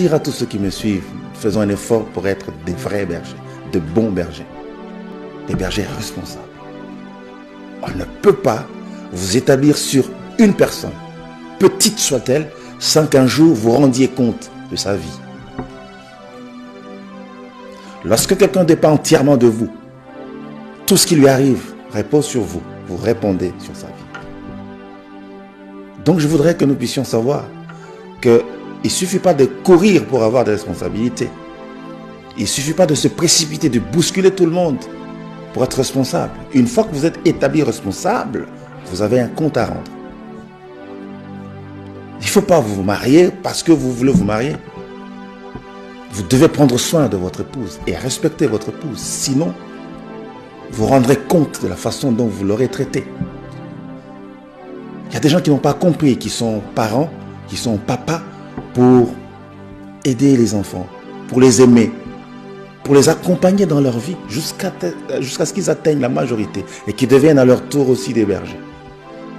Dire à tous ceux qui me suivent, faisons un effort pour être des vrais bergers, de bons bergers, des bergers responsables. On ne peut pas vous établir sur une personne, petite soit-elle, sans qu'un jour vous rendiez compte de sa vie. Lorsque quelqu'un dépend entièrement de vous, tout ce qui lui arrive repose sur vous. Vous répondez sur sa vie. Donc je voudrais que nous puissions savoir qu'il ne suffit pas de courir pour avoir des responsabilités. Il ne suffit pas de se précipiter, de bousculer tout le monde pour être responsable. Une fois que vous êtes établi responsable, vous avez un compte à rendre. Il ne faut pas vous marier parce que vous voulez vous marier. Vous devez prendre soin de votre épouse et respecter votre épouse. Sinon, vous rendrez compte de la façon dont vous l'aurez traitée. Il y a des gens qui n'ont pas compris, qui sont parents, qui sont papas, pour aider les enfants, pour les aimer, pour les accompagner dans leur vie jusqu'à ce qu'ils atteignent la majorité et qu'ils deviennent à leur tour aussi des bergers.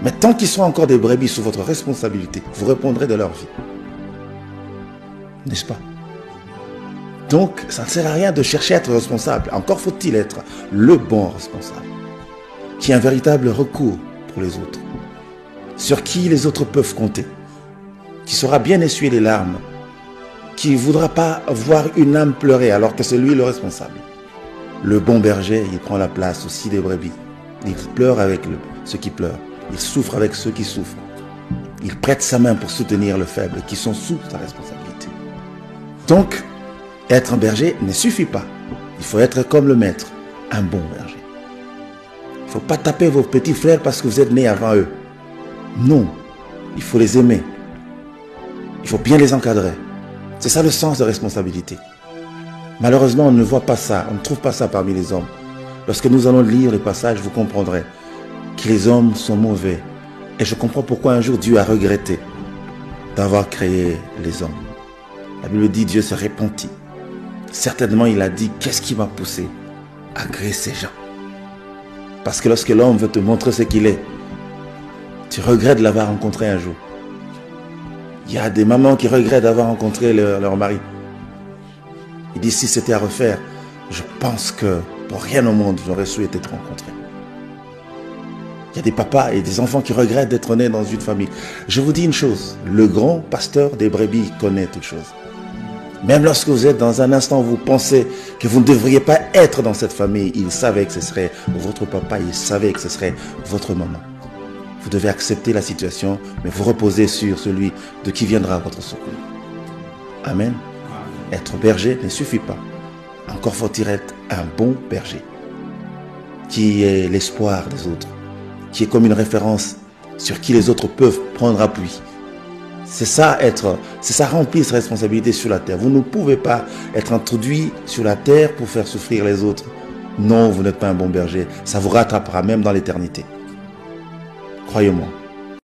Mais tant qu'ils sont encore des brebis sous votre responsabilité, vous répondrez de leur vie. N'est-ce pas? Donc, ça ne sert à rien de chercher à être responsable. Encore faut-il être le bon responsable, qui a un véritable recours pour les autres, sur qui les autres peuvent compter, qui saura bien essuyer les larmes, qui ne voudra pas voir une âme pleurer alors que c'est lui le responsable. Le bon berger, il prend la place aussi des brebis. Il pleure avec ceux qui pleurent. Il souffre avec ceux qui souffrent. Il prête sa main pour soutenir le faible qui sont sous sa responsabilité. Donc, être un berger ne suffit pas. Il faut être comme le maître, un bon berger. Il ne faut pas taper vos petits frères parce que vous êtes nés avant eux. Non, il faut les aimer. Il faut bien les encadrer. C'est ça le sens de responsabilité. Malheureusement, on ne voit pas ça, on ne trouve pas ça parmi les hommes. Lorsque nous allons lire les passages, vous comprendrez que les hommes sont mauvais. Et je comprends pourquoi un jour Dieu a regretté d'avoir créé les hommes. La Bible dit Dieu se repentit. Certainement, il a dit, qu'est-ce qui m'a poussé à créer ces gens? Parce que lorsque l'homme veut te montrer ce qu'il est, tu regrettes de l'avoir rencontré un jour. Il y a des mamans qui regrettent d'avoir rencontré leur mari. Ils disent, si c'était à refaire, je pense que pour rien au monde, j'aurais souhaité te rencontrer. Il y a des papas et des enfants qui regrettent d'être nés dans une famille. Je vous dis une chose, le grand pasteur des brebis connaît toutes choses. Même lorsque vous êtes dans un instant où vous pensez que vous ne devriez pas être dans cette famille, il savait que ce serait votre papa, il savait que ce serait votre maman. Vous devez accepter la situation, mais vous reposez sur celui de qui viendra votre secours. Amen. Être berger ne suffit pas. Encore faut-il être un bon berger, qui est l'espoir des autres, qui est comme une référence sur qui les autres peuvent prendre appui. C'est ça remplir sa responsabilité sur la terre. Vous ne pouvez pas être introduit sur la terre pour faire souffrir les autres. Non, vous n'êtes pas un bon berger. Ça vous rattrapera même dans l'éternité. Croyez-moi.